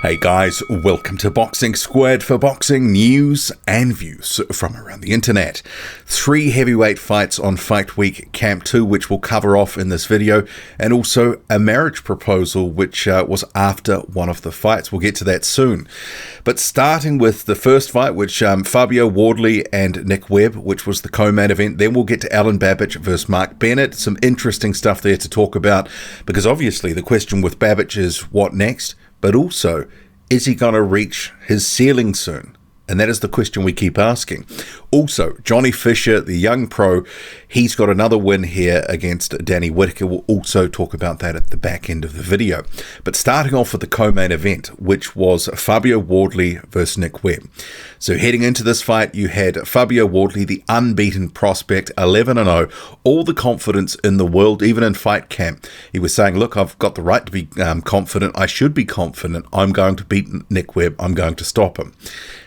Hey guys, welcome to Boxing Squared for boxing news and views from around the internet. 3 heavyweight fights on Fight Week Camp 2, which we'll cover off in this video, and also a marriage proposal, which was after one of the fights. We'll get to that soon. But starting with the first fight, which Fabio Wardley and Nick Webb, which was the co-main event. Then we'll get to Alen Babic versus Mark Bennett. Some interesting stuff there to talk about, because obviously the question with Babic is what next? But also, is he going to reach his ceiling soon? And that is the question we keep asking. Also, Johnny Fisher, the young pro, he's got another win here against Danny Whitaker. We'll also talk about that at the back end of the video. But starting off with the co-main event, which was Fabio Wardley versus Nick Webb. So heading into this fight, you had Fabio Wardley, the unbeaten prospect, 11-0, all the confidence in the world, even in fight camp. He was saying, look, I've got the right to be confident. I should be confident. I'm going to beat Nick Webb. I'm going to stop him.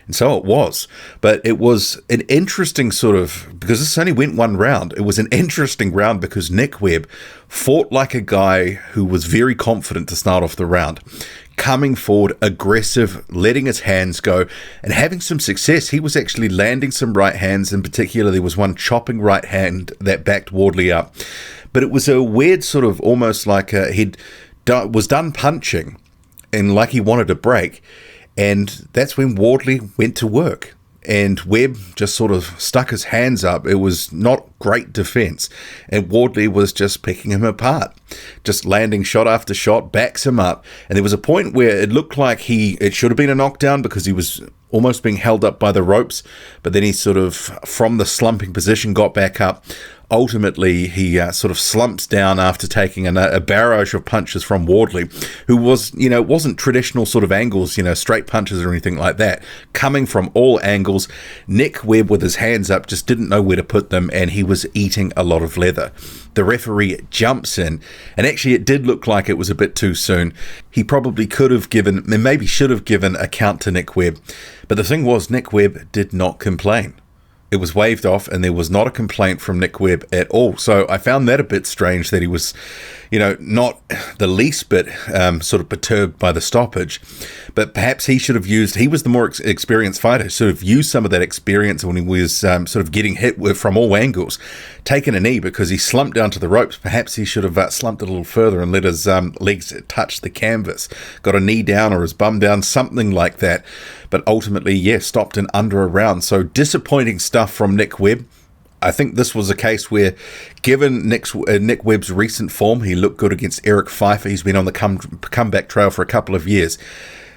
And so it was. But it was an interesting sort of, because this only went one round, it was an interesting round because Nick Webb fought like a guy who was very confident to start off the round. Coming forward, aggressive, letting his hands go, and having some success. He was actually landing some right hands. In particular, there was one chopping right hand that backed Wardley up. But it was a weird sort of, almost like was done punching, and like he wanted a break. And that's when Wardley went to work. And Webb just sort of stuck his hands up. It was not great defense. And Wardley was just picking him apart. Just landing shot after shot, backs him up. And there was a point where it looked like it should have been a knockdown because he was almost being held up by the ropes. But then he sort of, from the slumping position, got back up. Ultimately, he sort of slumps down after taking a barrage of punches from Wardley, who was, wasn't traditional sort of angles, straight punches or anything like that. Coming from all angles, Nick Webb with his hands up just didn't know where to put them, and he was eating a lot of leather. The referee jumps in, and actually it did look like it was a bit too soon. He probably could have given, and maybe should have given, a count to Nick Webb. But the thing was, Nick Webb did not complain. It was waved off, and there was not a complaint from Nick Webb at all. So I found that a bit strange that he was, not the least bit sort of perturbed by the stoppage. But perhaps he should have he was the more experienced fighter, sort of used some of that experience when he was sort of getting hit from all angles, taken a knee because he slumped down to the ropes. Perhaps he should have slumped a little further and let his legs touch the canvas, got a knee down or his bum down, something like that. But ultimately, stopped in under a round. So disappointing stuff from Nick Webb. I think this was a case where, given Nick Webb's recent form, he looked good against Eric Pfeiffer. He's been on the comeback trail for a couple of years.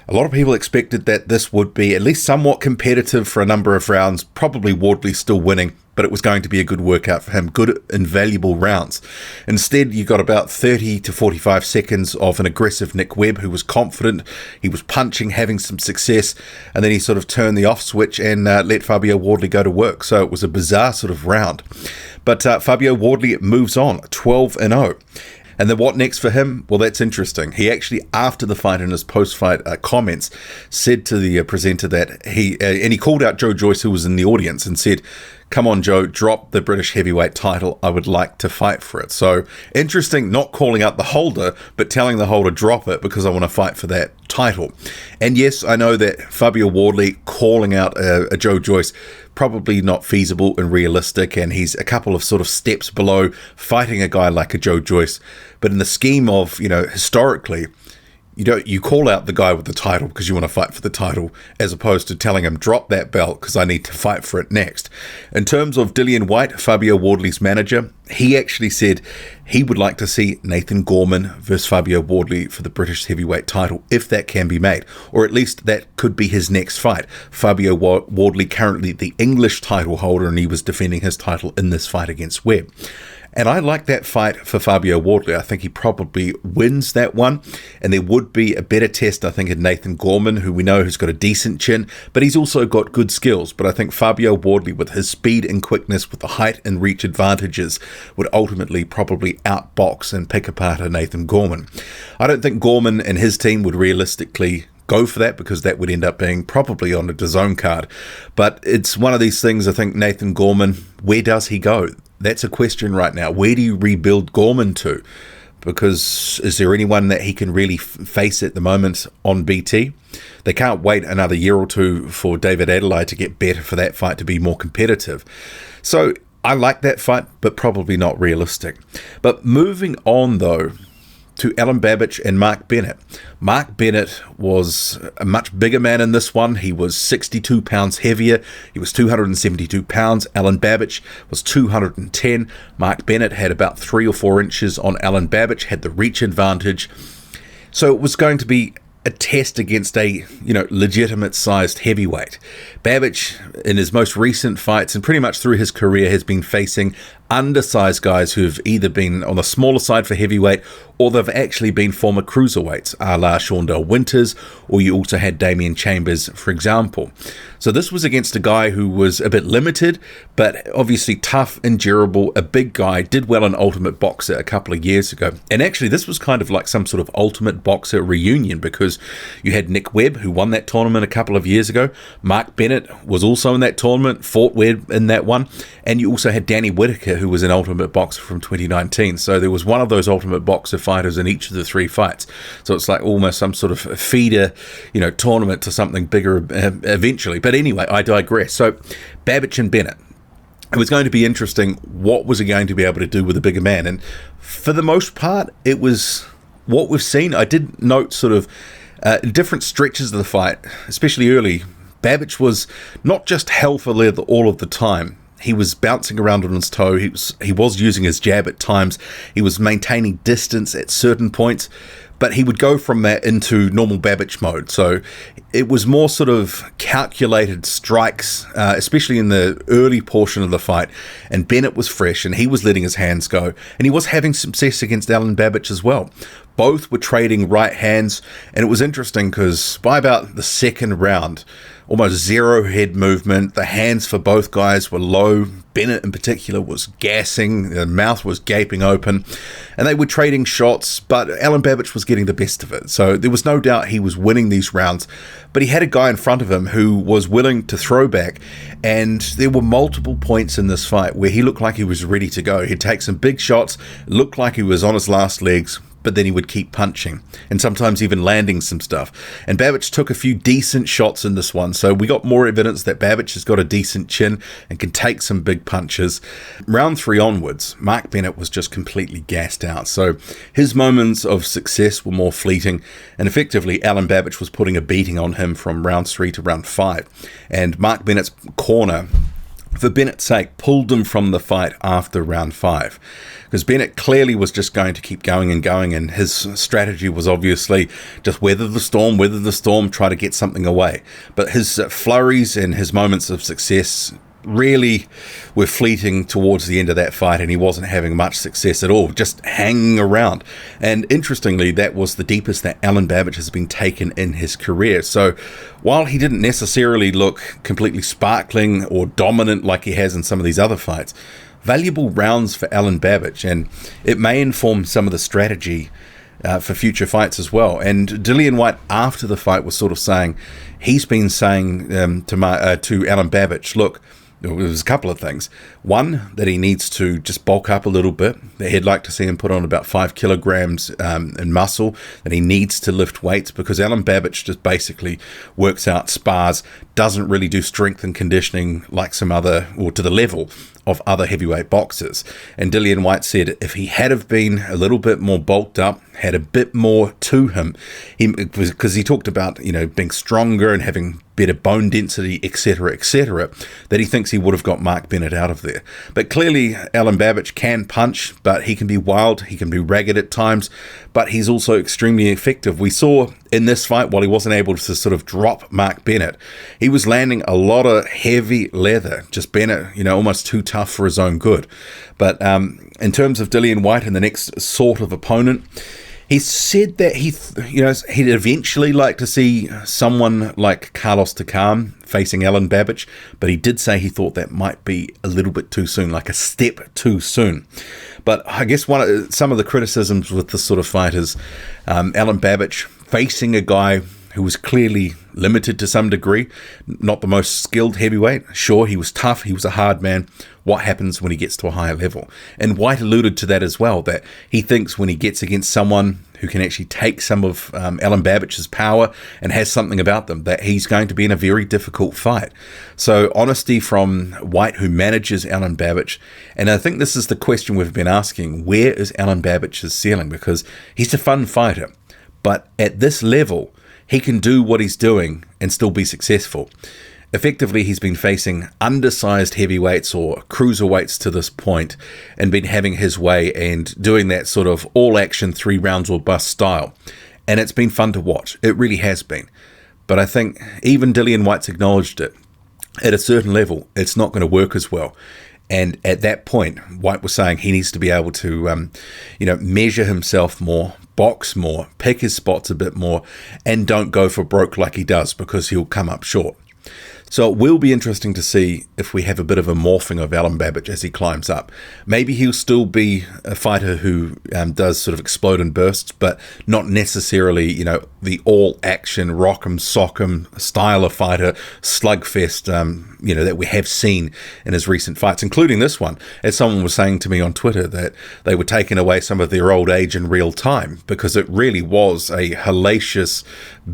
A lot of people expected that this would be at least somewhat competitive for a number of rounds, probably Wardley still winning, but it was going to be a good workout for him, good and valuable rounds. Instead, you got about 30 to 45 seconds of an aggressive Nick Webb who was confident, he was punching, having some success, and then he sort of turned the off switch and let Fabio Wardley go to work. So it was a bizarre sort of round. But Fabio Wardley moves on, 12-0. And then what next for him? Well, that's interesting. He actually, after the fight in his post-fight comments, said to the presenter that he called out Joe Joyce, who was in the audience, and said, "Come on, Joe, drop the British heavyweight title. I would like to fight for it." So interesting, not calling out the holder, but telling the holder, drop it because I want to fight for that title. And yes, I know that Fabio Wardley calling out a Joe Joyce, probably not feasible and realistic, and he's a couple of sort of steps below fighting a guy like a Joe Joyce. But in the scheme of, historically, you call out the guy with the title because you want to fight for the title, as opposed to telling him, drop that belt because I need to fight for it next. In terms of Dillian Whyte, Fabio Wardley's manager, he actually said he would like to see Nathan Gorman versus Fabio Wardley for the British heavyweight title, if that can be made, or at least that could be his next fight. Fabio Wardley currently the English title holder, and he was defending his title in this fight against Webb. And I like that fight for Fabio Wardley. I think he probably wins that one. And there would be a better test, I think, in Nathan Gorman, who we know has got a decent chin, but he's also got good skills. But I think Fabio Wardley, with his speed and quickness, with the height and reach advantages, would ultimately probably outbox and pick apart a Nathan Gorman. I don't think Gorman and his team would realistically go for that because that would end up being probably on a DAZN card. But it's one of these things, I think Nathan Gorman, where does he go? That's a question right now. Where do you rebuild Gorman to? Because is there anyone that he can really face at the moment on BT? They can't wait another year or two for David Adelaide to get better for that fight to be more competitive. So I like that fight, but probably not realistic. But moving on, though, to Alen Babic and Mark Bennett. Mark Bennett was a much bigger man in this one. He was 62 pounds heavier. He was 272 pounds. Alen Babic was 210. Mark Bennett had about 3 or 4 inches on Alen Babic, had the reach advantage. So it was going to be a test against a, legitimate sized heavyweight. Babic, in his most recent fights and pretty much through his career, has been facing undersized guys who have either been on the smaller side for heavyweight or they've actually been former cruiserweights, a la Shaundell Winters, or you also had Damian Chambers, for example. So this was against a guy who was a bit limited, but obviously tough and durable, a big guy, did well in Ultimate Boxer a couple of years ago. And actually this was kind of like some sort of Ultimate Boxer reunion, because you had Nick Webb, who won that tournament a couple of years ago. Mark Bennett was also in that tournament, fought Webb in that one. And you also had Danny Whitaker, who was an Ultimate Boxer from 2019. So there was one of those Ultimate Boxer fighters in each of the 3 fights. So it's like almost some sort of feeder, tournament to something bigger eventually. But anyway, I digress. So Babic and Bennett. It was going to be interesting. What was he going to be able to do with a bigger man? And for the most part, it was what we've seen. I did note sort of different stretches of the fight, especially early. Babic was not just hell for leather all of the time. He was bouncing around on his toe. He was using his jab at times. He was maintaining distance at certain points, but he would go from that into normal Babic mode. So it was more sort of calculated strikes, especially in the early portion of the fight. And Bennett was fresh and he was letting his hands go. And he was having success against Alen Babic as well. Both were trading right hands. And it was interesting because by about the second round, almost zero head movement. The hands for both guys were low. Bennett in particular was gassing. The mouth was gaping open. And they were trading shots, but Alen Babic was getting the best of it. So there was no doubt he was winning these rounds. But he had a guy in front of him who was willing to throw back. And there were multiple points in this fight where he looked like he was ready to go. He'd take some big shots, looked like he was on his last legs, but then he would keep punching and sometimes even landing some stuff. And Babic took a few decent shots in this one, so we got more evidence that Babic has got a decent chin and can take some big punches. Round 3 onwards, Mark Bennett was just completely gassed out, so his moments of success were more fleeting, and effectively Alen Babic was putting a beating on him from round 3 to round 5. And Mark Bennett's corner, for Bennett's sake, pulled him from the fight after round 5. Because Bennett clearly was just going to keep going, and his strategy was obviously just weather the storm, try to get something away. But his flurries and his moments of success really were fleeting towards the end of that fight, and he wasn't having much success at all, just hanging around. And interestingly, that was the deepest that Alen Babic has been taken in his career. So while he didn't necessarily look completely sparkling or dominant like he has in some of these other fights, valuable rounds for Alen Babic, and it may inform some of the strategy for future fights as well. And Dillian Whyte, after the fight, was sort of saying, he's been saying to Alen Babic, look, there was a couple of things. One, that he needs to just bulk up a little bit, that he'd like to see him put on about 5 kilograms in muscle, that he needs to lift weights, because Alen Babic just basically works out, spars, doesn't really do strength and conditioning like some other, or to the level of other heavyweight boxers. And Dillian Whyte said if he had have been a little bit more bulked up, had a bit more to him, because he talked about, being stronger and having better bone density, etc., that he thinks he would have got Mark Bennett out of there. But clearly, Alen Babic can punch, but he can be wild, he can be ragged at times, but he's also extremely effective. We saw in this fight, while he wasn't able to sort of drop Mark Bennett, he was landing a lot of heavy leather. Just Bennett, almost too tough for his own good. But in terms of Dillian Whyte and the next sort of opponent, he said that he'd eventually like to see someone like Carlos Takam facing Alen Babic, but he did say he thought that might be a little bit too soon, like a step too soon. But I guess some of the criticisms with this sort of fight is Alen Babic facing a guy who was clearly limited to some degree, not the most skilled heavyweight. Sure, he was tough, he was a hard man. What happens when he gets to a higher level? And White alluded to that as well, that he thinks when he gets against someone who can actually take some of Alen Babic's power and has something about them, that he's going to be in a very difficult fight. So honesty from White, who manages Alen Babic. And I think this is the question we've been asking. Where is Alen Babic's ceiling? Because he's a fun fighter. But at this level, he can do what he's doing and still be successful. Effectively, he's been facing undersized heavyweights or cruiserweights to this point and been having his way and doing that sort of all-action 3 rounds or bust style. And it's been fun to watch. It really has been. But I think even Dillian Whyte's acknowledged it. At a certain level, it's not going to work as well. And at that point, White was saying he needs to be able to, measure himself more, box more, pick his spots a bit more, and don't go for broke like he does, because he'll come up short. So it will be interesting to see if we have a bit of a morphing of Alen Babic as he climbs up. Maybe he'll still be a fighter who does sort of explode and bursts, but not necessarily, the all-action, rock'em, sock'em style of fighter, slugfest, that we have seen in his recent fights, including this one. As someone was saying to me on Twitter, that they were taking away some of their old age in real time, because it really was a hellacious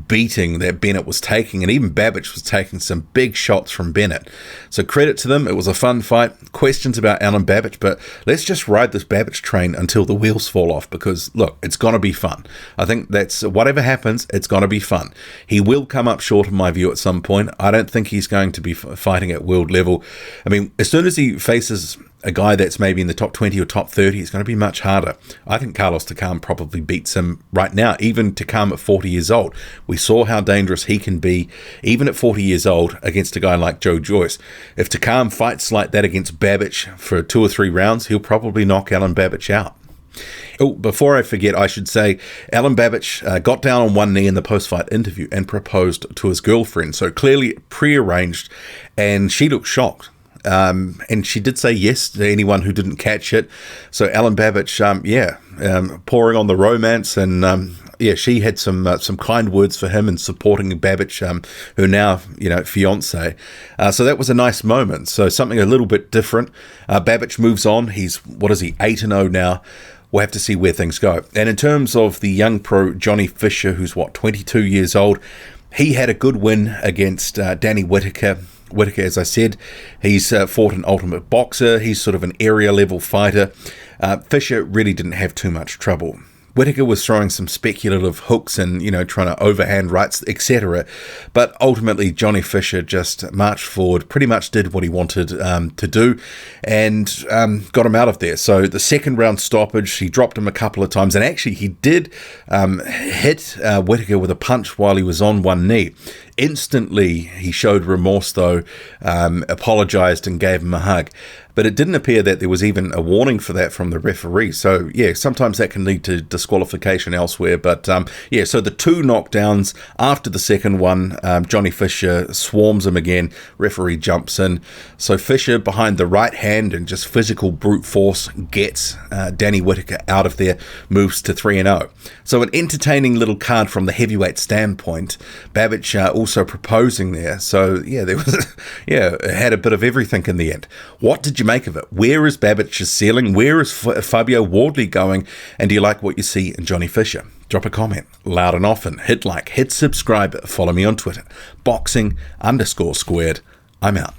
beating that Bennett was taking, and even Babic was taking some big shots from Bennett. So credit to them. It was a fun fight. Questions about Alen Babic, but let's just ride this Babic train until the wheels fall off, because look, it's going to be fun. I think that's whatever happens, it's going to be fun. He will come up short in my view at some point. I don't think he's going to be fighting at world level. I mean, as soon as he faces a guy that's maybe in the top 20 or top 30, it's going to be much harder. I think Carlos Takam probably beats him right now, even Takam at 40 years old. We saw how dangerous he can be, even at 40 years old, against a guy like Joe Joyce. If Takam fights like that against Babic for 2 or 3 rounds, he'll probably knock Alen Babic out. Oh, before I forget, I should say, Alen Babic got down on one knee in the post-fight interview and proposed to his girlfriend. So clearly pre-arranged, and she looked shocked. And she did say yes to anyone who didn't catch it. So Alen Babic, pouring on the romance, and she had some kind words for him and supporting Babic, her now fiance. So that was a nice moment. So something a little bit different. Babic moves on. He's 8-0 now. We'll have to see where things go. And in terms of the young pro Johnny Fisher, who's 22 years old, he had a good win against Danny Whitaker. Whittaker, as I said, he's fought an Ultimate Boxer. He's sort of an area level fighter. Fisher really didn't have too much trouble. Whittaker was throwing some speculative hooks and, trying to overhand rights, etc. But ultimately, Johnny Fisher just marched forward, pretty much did what he wanted to do, and got him out of there. So the second round stoppage, he dropped him a couple of times, and actually he did hit Whittaker with a punch while he was on one knee. Instantly, he showed remorse, though, apologized and gave him a hug. But it didn't appear that there was even a warning for that from the referee. So, sometimes that can lead to disqualification elsewhere. But, so the 2 knockdowns after the second one, Johnny Fisher swarms him again. Referee jumps in. So Fisher, behind the right hand and just physical brute force, gets Danny Whitaker out of there, moves to 3-0. So an entertaining little card from the heavyweight standpoint. Babic also proposing there. So, there was, it had a bit of everything in the end. What did you make of it? Where is Babic's ceiling? Where is Fabio Wardley going? And do you like what you see in Johnny Fisher? Drop a comment loud and often. Hit like, hit subscribe, follow me on Twitter. Boxing_squared. I'm out.